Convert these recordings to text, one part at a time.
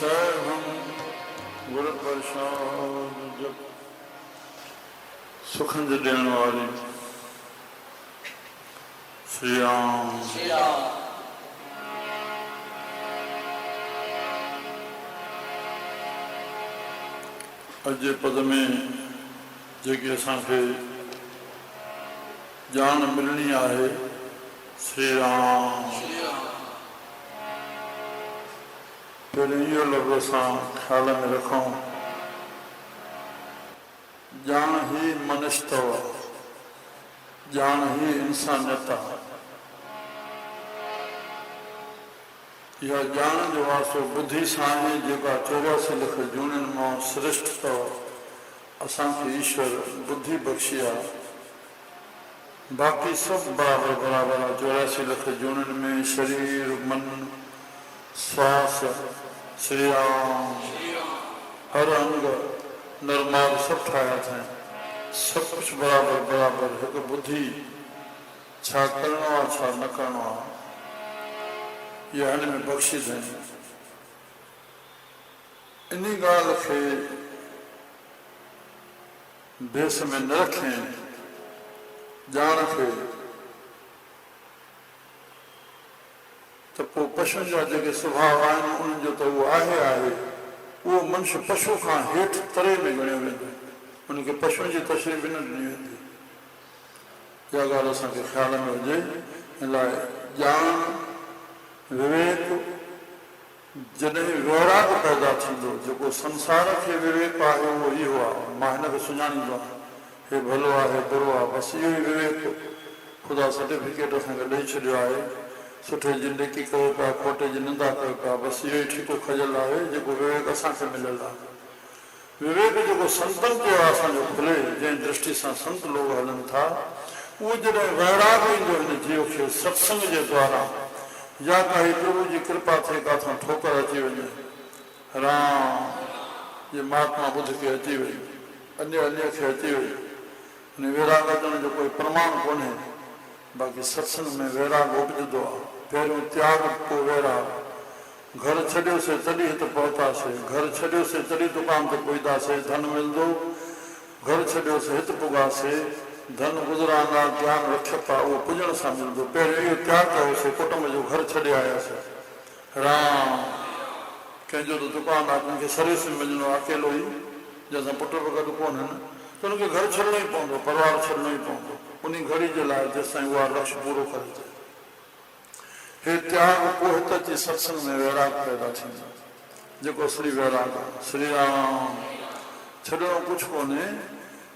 सर्वं गुरु प्रसाद जप सुखंद देने वाली श्री राम अजे पद में जेकी असांखे जान मिलनी आहे श्री राम। फिर इहो लफ़्ज़ असां ख़्याल में रखूं, जान ही मनुष्य अथव, जान ही इंसानियत आहे। इहा जान जो वास्तो बुद्धि सां आहे जेका 84 लख जूणियुनि मां श्रेष्ठ अथव। असांखे ईश्वर बुद्धि बख़्शी आहे, बाक़ी सभु बराबरि बराबरि आहे। 84 लख जूणियुनि में शरीर मन श्वास श्री राम हर अंग नरमाल सभु ठाहिया अथई, सभु कुझु बराबरि बराबरि। हिकु बुद्धि छा करिणो आहे छा न करिणो आहे इहा हिन में बख़्शी अथई। इन ॻाल्हि खे भेस में न रखें, जान खे त पोइ पशुनि जा जेके स्वभाव आहिनि उन्हनि जो त उहो आहे आहे। उहो मनुष्य पशु खां हेठि तरे में ॻणियो वेंदो, उनखे पशुअनि जी तशरीफ़ न ॾिनी वेंदी। इहा ॻाल्हि असांखे ख़्याल में हुजे। इन लाइ जान विवेक जॾहिं वैराग पैदा थींदो, जेको संसार खे विवेक आहे उहो इहो आहे, मां हिन खे सुञाणींदो आहियां, हे भलो आहे हे बुरो आहे, बसि इहो ई विवेक ख़ुदा सर्टिफिकेट असांखे ॾेई छॾियो आहे। सुठे जी नेकी कयो पिया, खोटे जी निंदा कयो पिया, बसि इहो ई ठीकु खजल आहे जेको विवेक असांखे मिलियल आहे। विवेक जेको संतनि जो आहे असांजो खुले, जंहिं दृष्टि सां संत लोग हलनि था, उहो जॾहिं वैराग ईंदो हिन जीव खे सत्संग जे द्वारा, या काई प्रभु जी कृपा थिए किथां ठोकर अची वञे, राम जे महात्मा ॿुध खे अची वई, अन्य खे अची वई, हिन वैराग अचण जो कोई प्रमाण कोन्हे। बाक़ी सत्संग में वैराग उपजंदो आहे। पहिरियों त्याग पोइ वैराग। घर छॾियोसीं तॾहिं हिते पहुतासीं, घर छॾियोसीं तॾहिं दुकान ते पहुतासीं, धन मिलंदो। घर छॾियोसीं हिते पुॻासीं, धन गुज़राना ज्ञान रखियत आहे उहो पुॼण सां मिलंदो। पहिरियों इहो त्याग कयोसीं, कुटुंब जो घर छॾे आयासीं, राम कंहिंजो त दुकान आहे, कंहिंखे सर्विस में वञिणो आहे अकेलो ई, जंहिंसां पुट बि गॾु कोन्हनि, त हुनखे घर छॾिणो ई पवंदो, परिवार छॾिणो ई पवंदो उन घड़ी जे लाइ जेसिताईं उहा लक्ष्य पूरो करे थिए। हे त्याग पोइ हिते अची सत्संग में वैराग पैदा थींदो, जेको श्री वैराग आहे। श्री राम छॾिणो कुझु कोन्हे।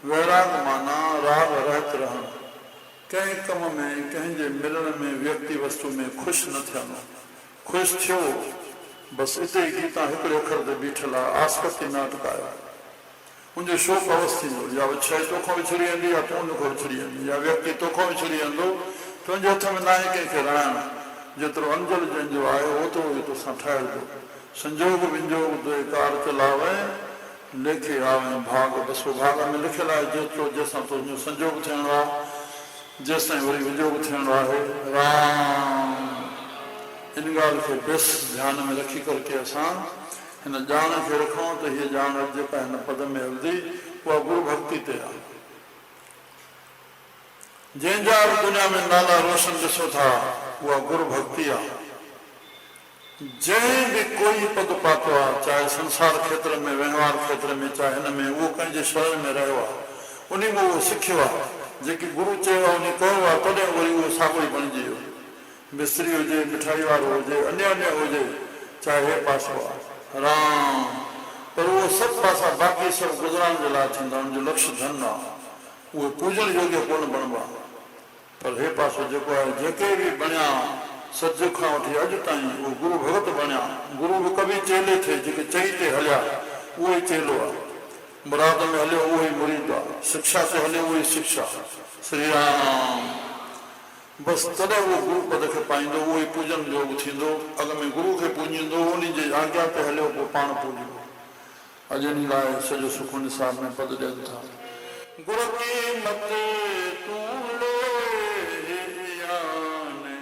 वैराग माना राग रहत रहणु, कंहिं कम में कंहिंजे मिलण में व्यक्ति वस्तु में ख़ुशि न थियणो। ख़ुशि थियो बसि हिते ई गीता हिकिड़े अखर ते बीठल आहे, आसक्ति न अटकायो। उनजो शौक़ु अवसि थींदो, या शइ तोखां विछड़ी वेंदी या तूं उनखां विछड़ी वेंदी, या व्यक्ति तोखां विछड़ी वेंदो, तुंहिंजे हथ में न आहे कंहिंखे राइणु। जेतिरो अंजल जंहिंजो आहे ओतिरो ई तोसां ठहिजो। संजोग विंजोग तुंहिंजे कार चलावे, लेखे आवे भाग, बसि भाग में लिखियलु आहे जेतिरो जंहिंसां तुंहिंजो संजोग थियणो आहे, जेसिताईं वरी विंजोग थियणो आहे, राम। इन ॻाल्हि खे बेस ध्यान में रखी करके असां हिन ॼाण खे रखूं त हीअ ॼाण जेका हिन पद में हलंदी उहा गुरु भक्ति ते आहे। जंहिंजा बि दुनिया में नाला रोशन ॾिसो था उहा गुरु भक्ति आहे। जंहिं बि कोई पद पातो आहे, चाहे संसार खेत्र में, व्यवहार खेत्र में, चाहे हिन में, उहो पंहिंजे शरण में रहियो आहे, उन में उहो सिखियो आहे। जेकी गुरु चयो आहे उन कयो आहे, तॾहिं वरी उहो साॻियो ई बणिजी वियो। मिस्त्री हुजे, मिठाई वारो हुजे, अन्य हुजे, चाहे हे पासो आहे, राम। पर उहो सभु पासा बाक़ी सभु गुज़रान जे लाइ थींदा, हुनजो लक्ष्य धन आहे, उहो पूजण योग्य कोन बणिबो आहे। पर हे पासो जेको आहे, जेके बि बणिया सज खां वठी अॼु ताईं उहो गुरु भगत बणिया। गुरु बि कभी चेले थे, जेके चई ते हलिया उहो ई चेलो आहे, मुराद में हलियो उहो ई मुरीद आहे, शिक्षा ते हलियो उहो ई शिक्षा। श्री राम बसि तॾहिं उहो गुरु पद खे पाईंदो, उहो ई पूजन योग थींदो। अॻ में गुरु खे पूॼींदो, उन जी आज्ञा ते हलियो पोइ पाण पूॼींदो। अॼु इन लाइ सॼो सुख निसाब में पद ॾियनि था। गुरु की मत तूं ले आने,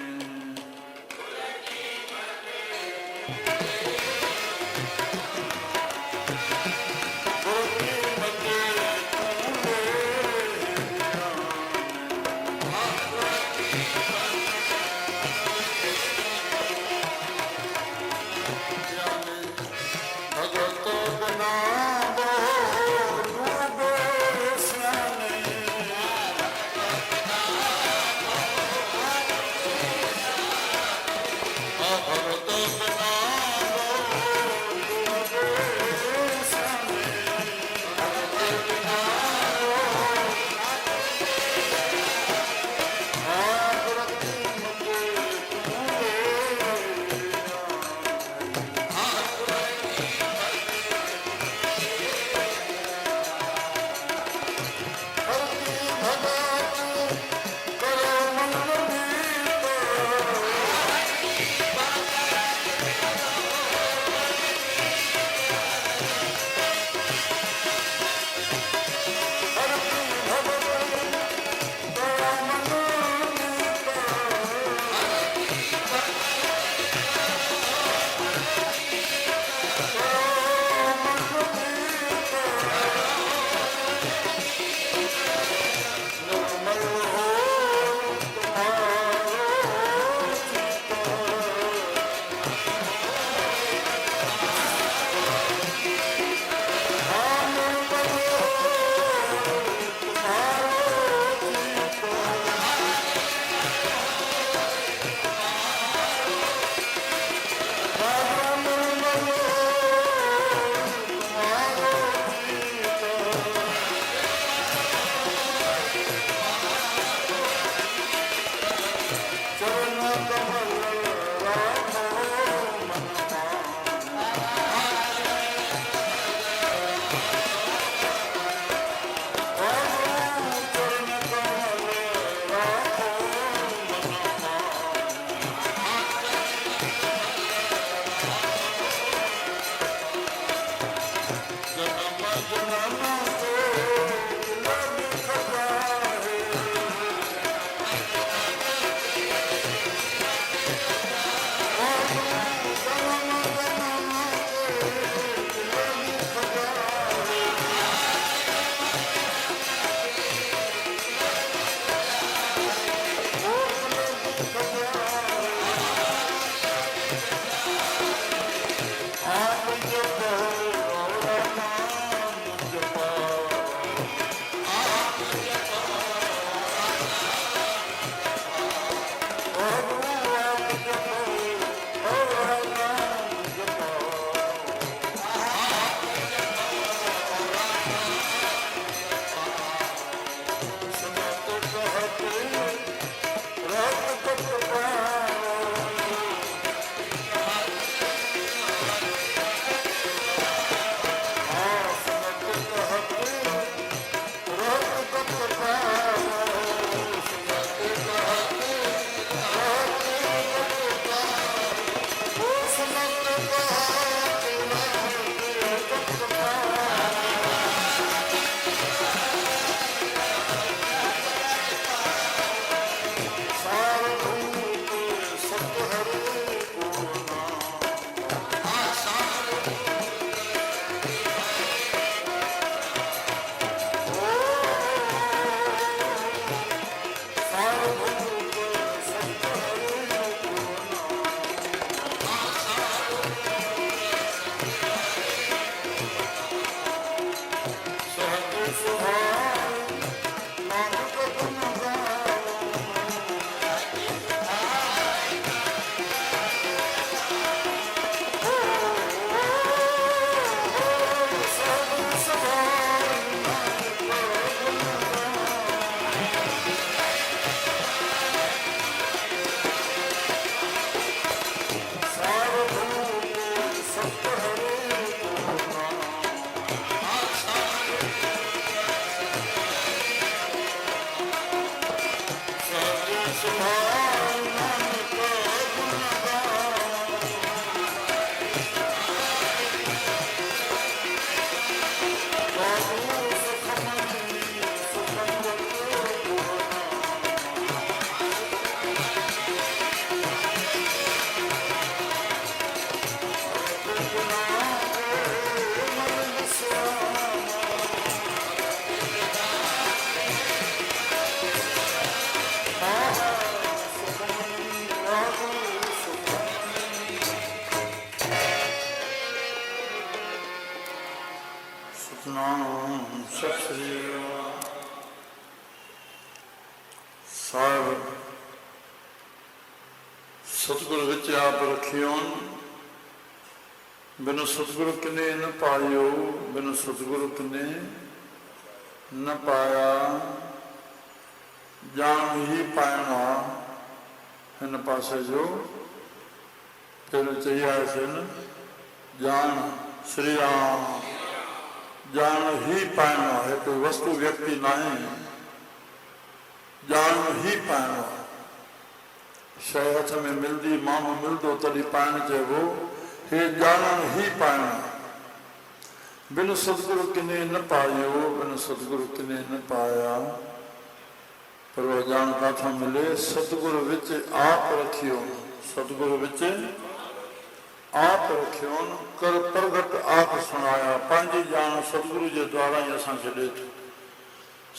ਸਾਹਿਬ सतगुर विच आप रखियोन, बिन सतगुर किने न पायो, बिन सतगुर किने न पाया। जान ही पायना इन पासे जो तेरे चाहिए सिन जान श्री राम। जान ही पायना है, कोई वस्तु व्यक्ति नहीं, जान ही पायना। शइ हथ में मिलती माण्हू मिलंदो तॾहिं पाइण चइबो, हे ॼाणण ही पाइण। बिन सतगुरु किने न पायो, बिन सतगुरु किने न पाया। पर वह ॼाण काथां मिले? सतगुरु विच आप रखियो, सतगुरु विच आप रखियो, कर प्रगट आप सुणाया। पंहिंजी ॼाण सतगुरु जे द्वारा ही असांखे ॾिए थो।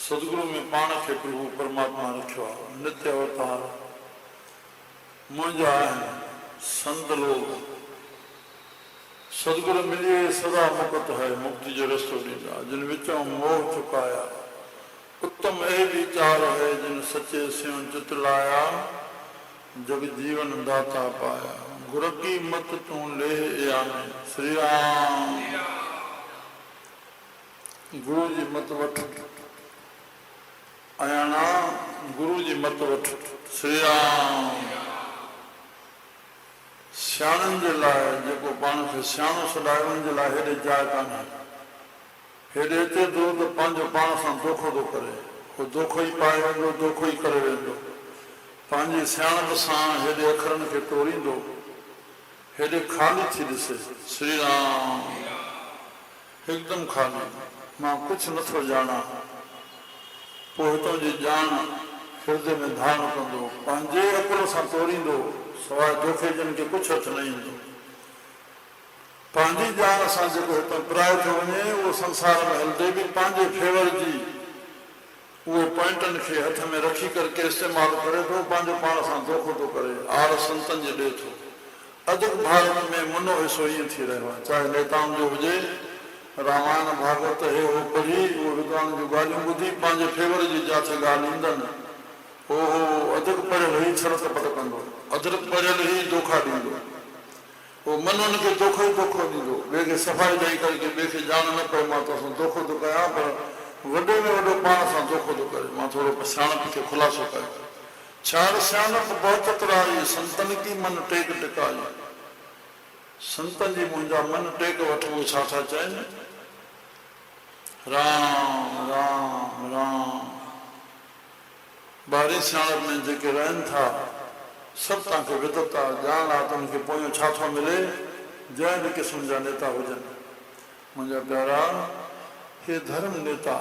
सतगुरु में पाण खे प्रभु परमात्मा रखियो आहे। नित्य अवतार मुंहिंजा आहिनि संत लोग। सतगुरु मिलिए सदा मुक्त है, मुक्ति जो रस्तो ॾींदा। जिन विचों मोह चुकाया, उत्तम ए विचार है, जिन सचे स्यों चित लाया। जग जीवन दाता पाया, गुर की मत तू ले आने। श्री राम। गुरु जी मत वठ आयाणा, गुरु जी मत वठ। श्री राम। सियाणनि जे लाइ जेको पाण खे सियाणो सॾाए, उन जे लाइ हेॾे जाइ कान्हे। हेॾे अचे थो त पंहिंजो पाण सां धोखो थो करे, उहो धोखो ई पाए वेंदो, धोखो ई करे वेंदो। पंहिंजी सियाणप सां हेॾे अखरनि खे टोरींदो, हेॾे ख़ाली थी ॾिसे। श्री राम। हिकदमि ख़ाली, मां कुझु नथो ॼाणा। पोइ हितां जी ॼाण हृदय में धारण कंदो, पंहिंजे अकुल सां तोरींदो, सवाइ धोखे जिन खे कुझु हथ न ईंदो। पंहिंजी ॼाण सां जेको हितां पिराए थो वञे, उहो संसार में हलंदे बि पंहिंजे फेवर जी उहे पॉइंटनि खे हथ में रखी करके इस्तेमालु करे थो, पंहिंजो पाण सां धोखो थो करे, आर संतनि जे ॾिए थो। अधिक भारत में मुनो हिस्सो ईअं थी रहियो आहे, चाहे नेताउनि जो हुजे, रामायण भागवत हे हो पढ़ी, उहो विद्वान जूं ॻाल्हियूं ॿुधी पंहिंजे फेवर जी जिथे ॻाल्हि ईंदनि, हो अधिक पढ़ियल ई छड़ कपट कंदो, अधिक पढ़ियल ई धोखा ॾींदो, वो मन उनखे धोखो ई धोखो ॾींदो, ॿिए खे सफ़ाई ॾेई करे की ॿिए खे ॼाण न पए मां तोसां धोखो थो कयां, पर वॾे में वॾो पाण सां धोखो थो करे। मां थोरो सियाणप खे ख़ुलासो कयो, छाड़ सियाणप बहुत तकरारी, संतन की मन टेक टिकाई, संतन जी मुंहिंजा मन टेक वठ, उहे छा था चवनि, राम राम राम। ॿारहें सियाणप में जेके रहनि था सभु तव्हांखे विदत आहे, ॼाण आहे त उनखे पोयों छा थो मिले, जंहिं बि क़िस्म जा नेता हुजनि। मुंहिंजा प्यारा, हे धर्म नेता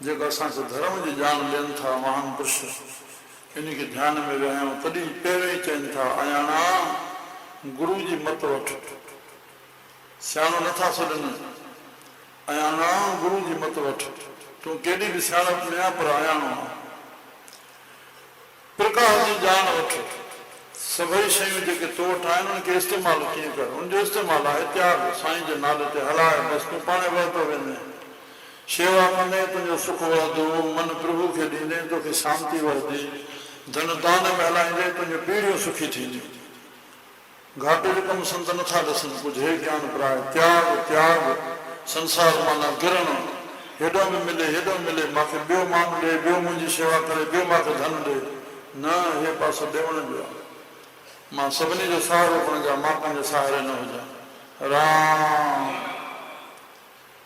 जेका असांखे धर्म जी ॼाण ॾियनि था, महान पुरुष, इन खे ध्यान में विहायूं, तॾहिं पहिरियों ई चवनि था, अयाणा गुरू जी मत वठ, सियाणो नथा छॾनि, अयाणा गुरू जी मत वठ, तूं केॾी बि सियाणप में आहे पर अयाणो आहे, प्रकाश जी ॼाण वठ, सभई शयूं जेके तो वटि आहिनि उनखे इस्तेमालु कीअं कर, उनजो इस्तेमालु आहे त्याग, साईं जे नाले ते हलाए, बसि तूं पाणे वधंदो वेंदे, शेवा कंदे तुंहिंजो सुख वधंदो, मन प्रभु खे ॾींदे तोखे शांती वधंदी, धन दान में हलाईंदे तुंहिंजूं पीढ़ियूं सुखी थींदियूं। घाटे जो कमु संत नथा ॾिसनि, कुझु हे ज्ञान प्राय, त्याग त्याग, संसार माना गिरण, हेॾो बि मिले हेॾो मिले, मूंखे ॿियो माण्हू ॾे, ॿियो मुंहिंजी शेवा करे, ॿियो मूंखे धन ॾे, न, हे पासो ॾियण जो आहे। मां सभिनी जो सहारो खणजा, मां पंहिंजे सहारे न हुजां। राम,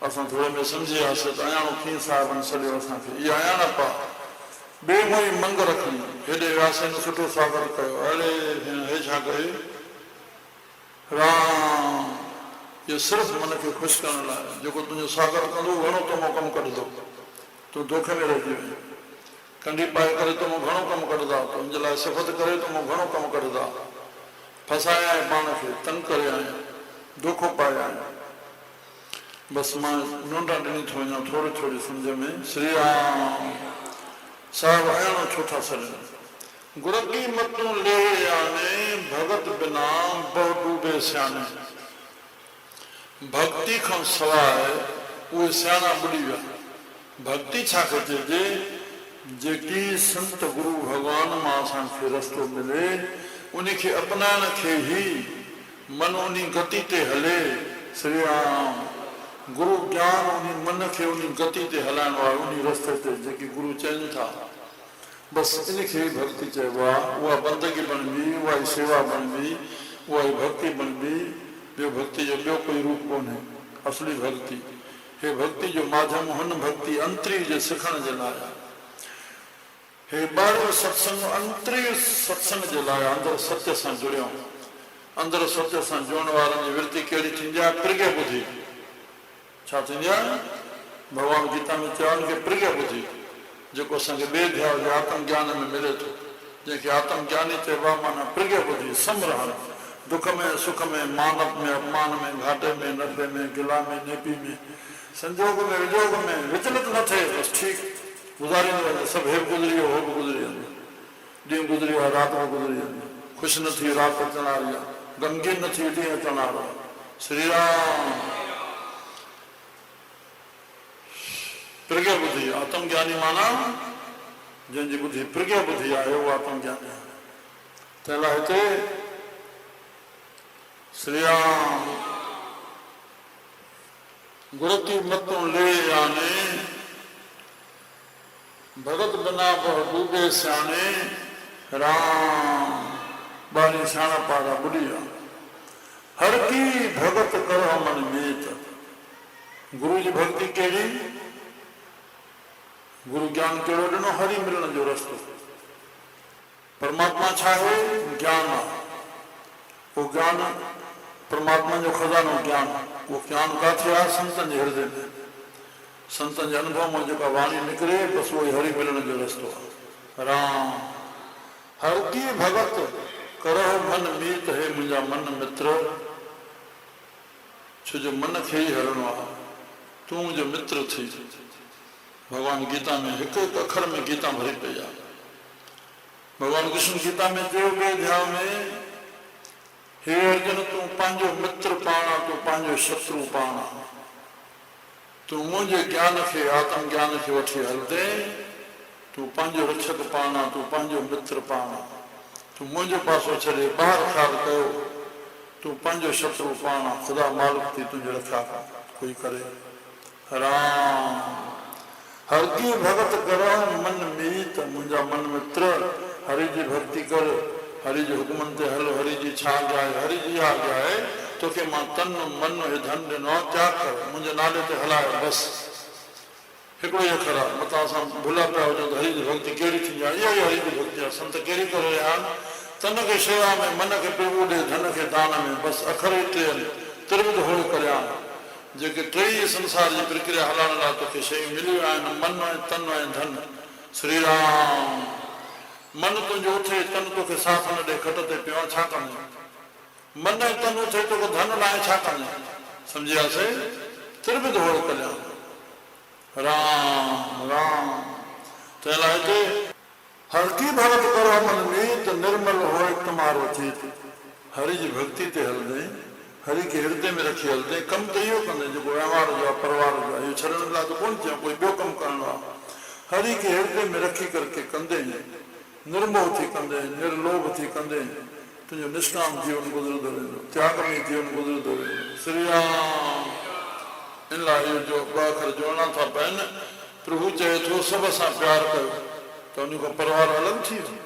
असां थोरे में सम्झी वियासीं त अयाणो कीअं साहिबनि सॼो असांखे, इहा अयाणप आहे, ॿिए मोई मंग रखणी, हेॾे वियासीं न सुठो स्वागत कयो, अड़े हे छा करे, राम, इहो सिर्फ़ु मन खे ख़ुशि करण लाइ, जेको तुंहिंजो स्वागत कंदो घणो तमो कमु कढंदो, तूं धोखे में रहिजी वञे, कंडी पाए करे तो मूं घणो कमु कढंदा, तुंहिंजे लाइ सिफ़त करे तो मूं घणो कमु कढंदा, फसाया आहिनि पाण खे, तंग करे आहियां, धोखो पाया आहिनि। बसि मां नंढा ॾिनी थो वञा थोरी थोरी सम्झ में। श्री राम साहिबु अयाणो छो था छॾनि, गुर की मतूं ले आने, भगत बिना बहु डूबे सियाने, भक्ति खां सवाइ उहे सियाणा ॿुॾी विया। भक्ति छा खे चइजे, जेकी संत गुरु भगवान मां असांखे रस्तो मिले, उनखे अपनाइण खे ई मन उन गति ते हले। श्री राम, गुरु ज्ञान उन मन खे उन गति ते हलाइण वारो, उन रस्ते ते जेकी गुरु चवनि था, बसि इनखे ई भक्ति चइबो आहे। उहा बंदगी बणिबी, उहा ई सेवा बणिबी, उहा ई भक्ति बणिबी। ॿियो भक्ति जो ॿियो कोई रूप कोन्हे असली भक्ति। हे भक्ति जो माध्यम हुन भक्ति अंतरी जे सिखण जे लाइ, हे ॿाहिरो सत्संग अंतरी सत्संग जे लाइ, अंदरि सत्य सां जुड़ियो, अंदरि सत्य सां जुड़ण वारनि जी वृत्ति कहिड़ी थींदी आहे, प्रज्ञा ॿुधी। छा थींदी आहे, भॻवान गीता में चयो उनखे प्रज्ञा ॿुधी, जेको असांखे ॿिए ध्यान जे आत्म ज्ञान में मिले थो, जंहिंखे आत्म ज्ञानी चइबो आहे, माना प्रज्ञा ॿुधी, सम रहण, दुख में सुख में, मानप में अपमान में, घाटे में नफ़े में, गिला में नेपी में, संजोग में विजोग में विचलित न थिए, बसि ठीकु गुज़ारींदो वञे। सभु हे बि गुज़री वियो, हो बि गुज़री वेंदो, ॾींहुं गुज़री वियो आहे, राति में गुज़री वेंदो, ख़ुशि न थी राति अचण वारी आहे, गमगीन न थी ॾींहुं अचण वारो आहे। श्री राम, प्रज्ञा ॿुधी, आत्म ज्ञानी माना जंहिंजी ॿुधी प्रज्ञा ॿुधी आहे, उहो आत्म ज्ञानी आहे। तंहिं लाइ हिते श्री राम, गुर की मतूं ले आने, भगत बिना बहु डूबे सियाने, राम ॿारी सियाणा पारा ॿुॾी विया। हर की भगत करो मन मीत, गुरु जी भक्ति कहिड़ी, गुरु ज्ञान कहिड़ो ॾिनो, हरि मिलण जो रस्तो। परमात्मा छा आहे, ज्ञान आहे। उहो ज्ञान परमात्मा जो खज़ानो ज्ञान, उहो ज्ञान किथे आहे, संतनि जे हृदय में, संतनि जे अनुभव मां जेका वाणी निकिरे, बसि उहो ई हरि मिलण जो रस्तो आहे। राम, हर की भगत करो मन मीत, हे मुंहिंजा मन मित्र, छो जो मन खे ई हरणो आहे, तूं मुंहिंजो मित्र थी। भगवान गीता में हिकु हिकु अखर में गीता भरी पई आहे। भगवान कृष्ण गीता में चयो ॿिए अध्याय में, हे अर्जुन तू पंहिंजो मित्र पाणा तू पंहिंजो शत्रु पाणा तू मुंहिंजे ज्ञान खे आत्म ज्ञान खे वठी हलंदे तू पंहिंजो रक्षक पाणा तू पंहिंजो मित्र पाणा तू मुंहिंजो पासो छॾे ॿाहिरि ख़्यालु कयो तू पंहिंजो शत्रु पाणा ख़ुदा मालिक थी तुंहिंजी रक्षा कोई करे राम हर की भगत करो मन मीत मुंहिंजा मन मित्र हरि जी भक्ति कर हरि जे हुकमनि ते हल हरि जी छा ॻाए हरि जी आज्ञा आहे तोखे मां तन मन ऐं धन ॾिनो त्याग कर मुंहिंजे नाले ते हलाए बसि हिकिड़ो ई अखर आहे मथां असां भुला पिया हुजूं त हरि जी भक्ति कहिड़ी थींदी आहे इहा ई हरि जी भक्ति आहे संत कहिड़ी करे रहिया आहिनि तन खे शेवा में मन खे प्रभु ॾे धन खे दान में बसि अखर ई टे आहिनि त्रिविध होड़ करिया जेके टई संसार जी प्रक्रिया हलाइण लाइ तोखे शयूं मिलियूं आहिनि मन ऐं तन ऐं धन श्री राम मन तुंहिंजो उथे तन तोखे साथ न ॾे खट ते पियो छा कंदे मन ऐं तन उथे तोखे धन लाइ छा कंदे सम्झियासीं त्रिविध होड़ कल्याण राम राम तंहिं लाइ हिते हर की भगत करो मन मीत निर्मल होए तुम्हारो चीत हरि जी भक्ति ते हलंदे हरि के हृदय में रखी हलंदे कम त इहो कंदे जेको व्यवहार जो आहे परिवार जो आहे इहो छॾण लाइ त कोन चयो कोई ॿियो कमु करणो आहे हरि के हृदय में रखी करके कंदे निर्मोह थी कंदे निर्लोभ थी कंदे तुंहिंजो निष्काम जीवन गुज़रंदो वेंदो त्यागमी जीवन गुज़रंदो वेंदो श्री राम इन लाइ इहो जो ॿ अखर जोड़ना था पवनि प्रभु चए थो सभ सां प्यारु कयो त उन खां परिवार अलॻि थी वियो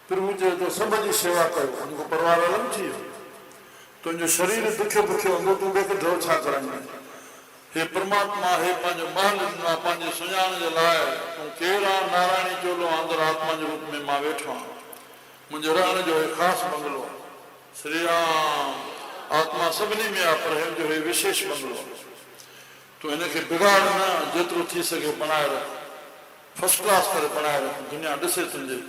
प्रभु चए थो सभ जी शेवा कयो उन खां परिवार अलॻि थी वियो तुंहिंजो शरीर दुखियो बुखियो हूंदो तूं ॿिए खे ढो छा कराईंदे हे परमात्मा हे पंहिंजो महल ॾिनो आहे पंहिंजे सुञाण जे लाइ तूं केरु आहे नारायणी चोलो अंदरि आत्मा जे रूप में मां वेठो आहियां मुंहिंजो रहण जो हे ख़ासि बंगलो आहे श्री राम आत्मा सभिनी में आहे पर हिन जो हे विशेष बंगलो आहे तूं हिनखे बिगाड़ न जेतिरो थी सघे बणाए रख फर्स्ट क्लास करे बणाए रख दुनिया ॾिसे तुंहिंजे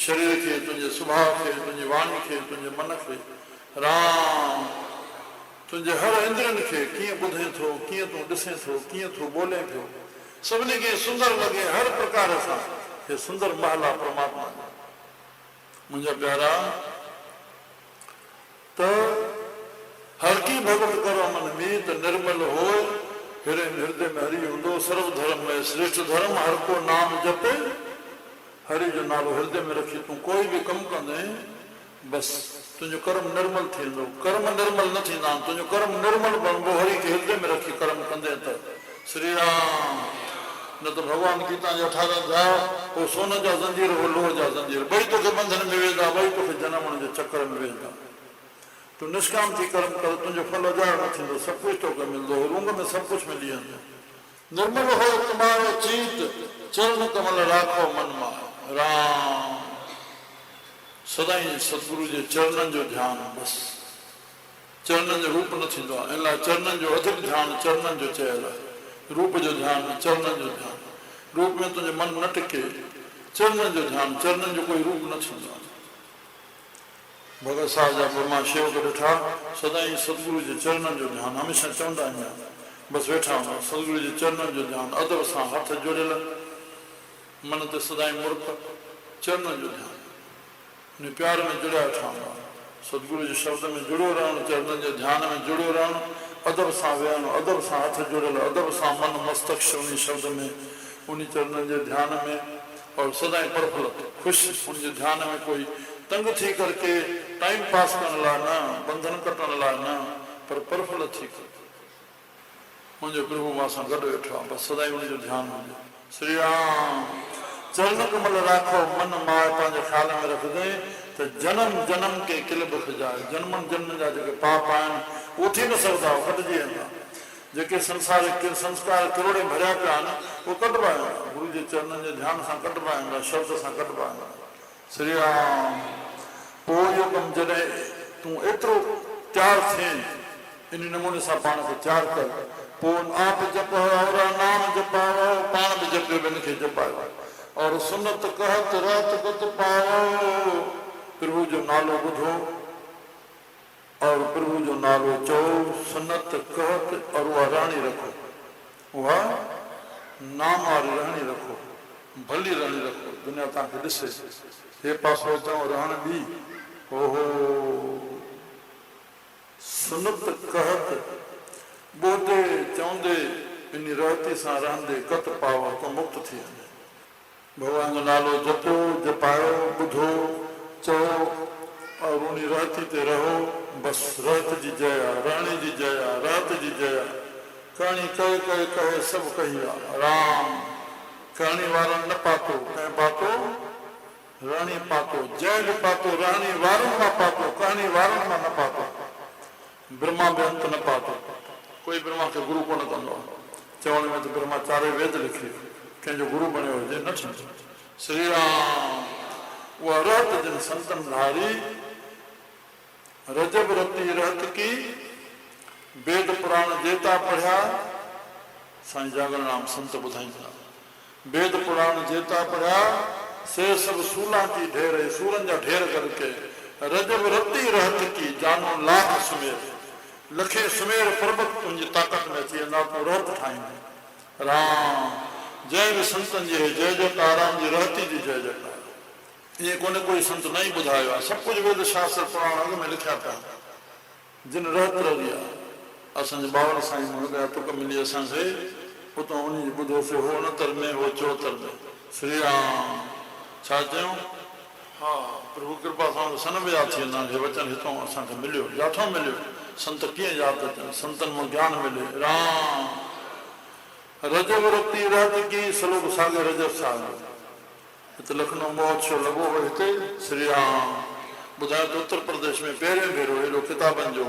शरीर खे तुंहिंजे सुभाउ खे तुंहिंजी वाणी खे तुंहिंजे मन खे राम तुंहिंजे हर इंद्रियनि खे कीअं ॿुधे थो कीअं तूं ॾिसे थो कीअं तूं ॿोले पियो सभिनी खे सुंदर लॻे हर प्रकार सां हे सुंदर महल आहे परमात्मा जो मुंहिंजा प्यारा त हर की भगत करो मन मीत निर्मल हो हृदय में हरि हूंदो सर्व धर्म में श्रेष्ठ धर्म हर को नाम जपे हरि जो नालो हृदय में रखी तूं कोई बि कमु कंदे बसि तुंहिंजो कर्म निर्मल थींदो कर्म निर्मल न थींदा आहिनि तुंहिंजो कर्म निर्मल बणंदो हरि खे हृदय में रखी कर्म कंदे त श्री राम न त भॻवान गीता जे 18 अध्याय पोइ सोन जा ज़ंजीर हो लोह जा ज़ंजीर ॿई तोखे बंधन में वेंदा ॿई तोखे जनमण जे चक्कर में वेंदा तूं निष्काम थी कर्म कर तुंहिंजो फल अजायो न थींदो सभु कुझु तोखे मिलंदो रूंग में सभु कुझु मिली वेंदो निर्मल हो तुम्हारो चीत चरण कमल राखो मन मां राम सदाई सतगुरु जे चरणनि जो ध्यानु बसि चरणनि जो रूप न थींदो आहे इन लाइ चरणनि जो अधिक ध्यानु चरणनि जो चयल आहे रूप जो ध्यानु चरणनि जो ध्यानु रूप में तुंहिंजो मन न टिके चरणनि जो ध्यानु चरणनि जो कोई रूप न थींदो आहे भगत साहिब जा ब्रह्मा शेवक ॾिठा सदाई सतगुरु जे चरणनि जो ध्यानु हमेशह चवंदा आहिनि बसि वेठा हूंदा सतगुरु जे चरणनि जो ध्यानु अदब सां हथ जोड़ियल मन ते सदाई मुड़प चरणनि जो ध्यानु उन प्यार में जुड़िया वेठा हूंदा सतगुरु जे शब्द में जुड़ियो रहणु चरणनि जे ध्यान में जुड़ियो रहणु अदब सां वेहणु अदब सां हथ जोड़ियल अदब सां मन मस्तक उन शब्द में उन चरणनि जे ध्यान में और सदाई प्रफुल्लित ख़ुशि उनजे ध्यान में कोई तंग थी करके टाइम पास करण लाइ न बंधन कटण लाइ न पर प्रफुल्लित थी कर मुंहिंजो प्रभु मां सां गॾु वेठो आहे बसि सदाई उनजो ध्यानु हुजे श्री राम चरण कमल राखो मन मां पंहिंजे ख़्याल में रखंदे त जनम जनम के किल बुखजाए जन्मनि जन्म जा जेके पाप आहिनि उहे थी न सघंदा कटिजी वेंदा जेके संसारिक संस्कार किरोड़े भरिया पिया आहिनि उहे कटिबा वेंदा गुरू जे चरणनि जे ध्यान सां कटिबा वेंदा शब्द सां कटिबा वेंदा श्री राम पोइ इहो कमु जॾहिं तूं एतिरो तयारु थिए इन नमूने सां पाण खे तयारु कर पोइ आप जप और नाम जपायो पाण बि जपियो ॿियनि खे जपायो और सुनत कहत रात गत पायो प्रभु जो नालो ॿुधो और प्रभु जो नालो चओ सुनत कहत और उहा रहणी रखो उहा नाम वारी रहणी रखो भली रहणी रखो दुनिया तव्हांखे ॾिसे हे पासो चओ रहण बि ओहो सुनत कहत बोधे चौंदे इन रहती सां रहंदे कत पावो तो मुक्त थी वञे। भगवान जो नालो जपो जपायो ॿुधो चओ और उन रहती ते रहो। बस रहत जी जय आहे, राणी जी जय आहे, रहत जी जय आहे। कहाणी कहे कहे कहे सब कही आहे राम। कहाणी वारनि न पातो, कंहिं पातो राणी पातो, जय बि पातो, राणी वारनि मां पातो, कहाणी वारनि मां न पातो। ब्रह्मा बि अंत न पातो। कोई ब्रह्मा खे गुरु कोन कंदो आहे। चवण में तो ब्रह्मा चारे वेद लिखी, कंहिंजो गुरु बणियो हुजे न थींदो। श्री राम उहा रहत जिन संतन धारी, रजब रती रहत की। वेद पुराण जेता पढ़िया साईं जागर नाम संत ॿुधाईंदा। वेद पुराण जेता पढ़िया से सब सूला की ढेर, सूरन जा ढेर करके। रजब रती रहत की जानो लाख सुमेर, लखे सुमेर पर्वत तुंहिंजी ताक़त में अची वेंदा, तूं रहत ठाहींदे। राम जय बि संतन जी जय जयकार, राम जी रहती जी जय जयकार। ये कोने कोई संत नहीं बुधायो आहे। सब कुछ वेद शास्त्र पुराण अॻ में लिखिया पिया। जिन रहत रही आहे असांजे बावर साईं मुर्गा तुक मिली असांखे उतां उन जी ॿुधोसीं। हो उणतर में हो 74 में। श्री राम छा चयूं? हा प्रभु कृपा सां सन में यादि थी वेंदा। हे वचन हितां असांखे मिलियो, याथो मिलियो। संत कीअं यादि अचनि, संतनि मां ज्ञान मिले। राम रजब रती रहत की सलोक सागे रजब साग। हिते लखनऊ महोत्सव लॻो हो हिते। श्री राम ॿुधायो त उत्तर प्रदेश में पहिरें भेरो हेॾो किताबनि जो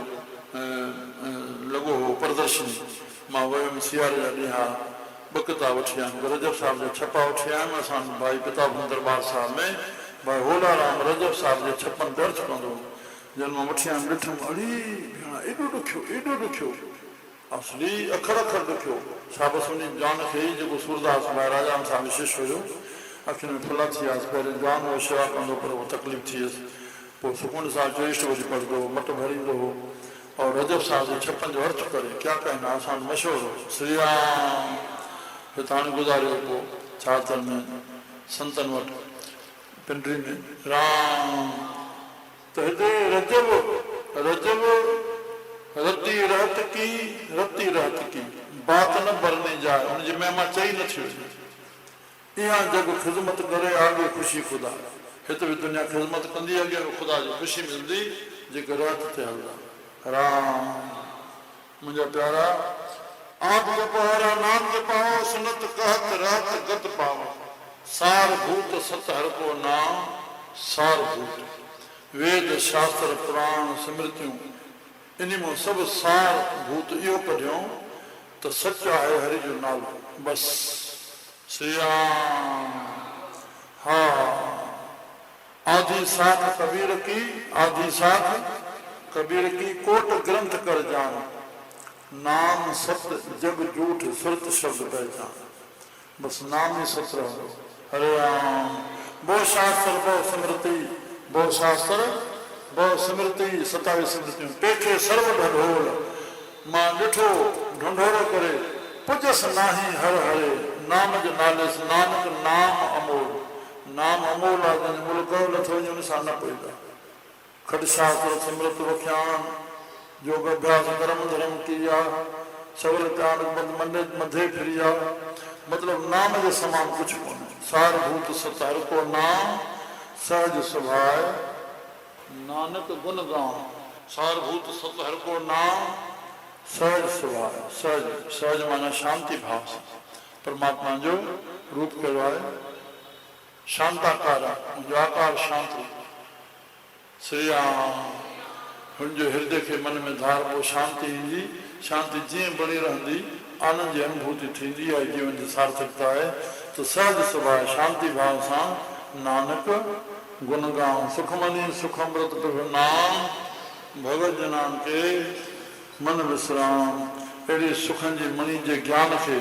लॻो हो प्रदर्शनी। मां वियुमि सियारे जा ॾींहं 2 किताब वठी आयुमि। रजब साहिब जा छपा वठी आयुमि। असां भाई किताब दरबार साहिब में भाई होलाराम रजब साहिब जे छपनि दर्ज कंदो। जन मां वठी आयुमि ॾिठुमि, अड़ी भेण एॾो ॾुखियो, एॾो ॾुखियो, असली अखर अखर ॾुखियो। शाबस उन जान खे जेको सूरदास भाई राजाराम साहिब शिष्य हुयो, अखियुनि में फुला थी वियासीं। पहिरियों जान हो शेवा कंदो पर उहो तकलीफ़ थी वियसि। पोइ सुकून सां चोइष्ट वठी पढ़ंदो हो, मट भरींदो हो और रजब साहिब जे छपनि जो अर्थ करे क्या कहना आसान मशहूरु हो। श्री राम हितां हाणे गुज़ारियो पोइ छातल में संतनि वटि पिंडरी में। राम त हिते रजब रजब रती रहत की, रती रहत की बात न भरने जाए। उनजी महिमा चई नथी वञे। इहा जग ख़िदमत करे आगे ख़ुशी ख़ुदा। हिते बि दुनिया ख़िदमत कंदी, अॻे ख़ुदा जी ख़ुशी मिलंदी जेके रहत ते हलंदा। राम मुंहिंजा प्यारा आप जपहारा नाम जपाओ, सुनत कहत रहत गत पाओ। सार भूत सत हर को नाम सार भूत। वेद शास्त्र पुराण स्मृतियूं इन में सब सार भूत इहो कढियो तो सच आहे हरि जो नालो। बस श्री राम। हा आदि साथ कबीर की, आदि साथ कबीर की कोट ग्रंथ कर जान। नाम सत्य जग झूठ सुरत शब्द पहचान। बस नाम ही सत्य रहो। हरे राम। बहु शास्त्र बहु स्मृति, बहु शास्त्र बहु स्मृति, 27 स्मृतियूं पेखे सर्व ढंढोर। मां ॾिठो ढंढोरो करे पुजस नाही हर हरे। नाम जो नाले से नानक नाम अमोल। नाम अमोल आहे जंहिंजो मुल्क नथो वञे उन सां न पवंदा। खड शास्त्र स्मृत व्याख्यान योग अभ्यास कर्म धर्म किया सवल त्याग मध्य फिरिया। मतलब नाम के समान कुछ कोन्हे। सार भूत सत हर को नाम सहज स्वभाव नानक गुण गाम। सार भूत सत हर को नाम सहज स्वभाव। सहज सहज माना शांति भाव से परमात्मा जो रूप कयो आहे। शांताकार जो आकार शांति। श्री राम हुनजो हृदय के मन में धार वो शांति ईंदी। शांति जीअं बणी रहंदी आनंद जी अनुभूति थींदी आहे। जीवन जी सार्थकता है तो सहज स्वभाव शांति भाव सां नानक गुण गाऊं। सुखमनी सुखमृत प्रभु नाम भगत जनान के मन विश्राम। अहिड़ी सुखनि जी मणि जे ज्ञान खे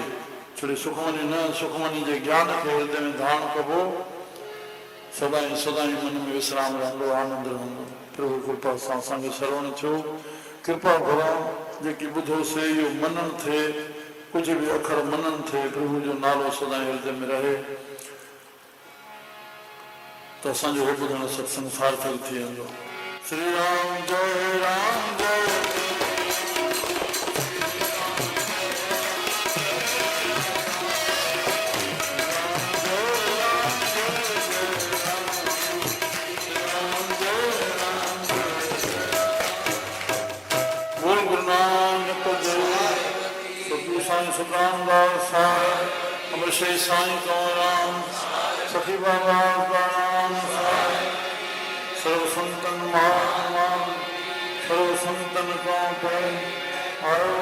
छड़ी सुखमनी न सुखमनी जे ज्ञान खे हृदय में धारण कबो सदाई सदाई मन में विश्राम रहंदो आनंद रहंदो। प्रभु कृपा सां असांखे श्रवण थियो। कृपा घुरां जेकी ॿुधोसीं इहो मनन थिए कुछ भी अखर मनन थे। प्रभु जो नालो सदाई हृदय में रहे तो असंजो ॿुधण सत्संग सार्थक थी वेंदो। श्री राम जय राम जय सुखरामदास साहिब, अमर श्री साईं कंवराम, सखी बाबा प्राणाम साहिब, सर्व संतन महात्मा, सर्व संतन का प्रेम आयो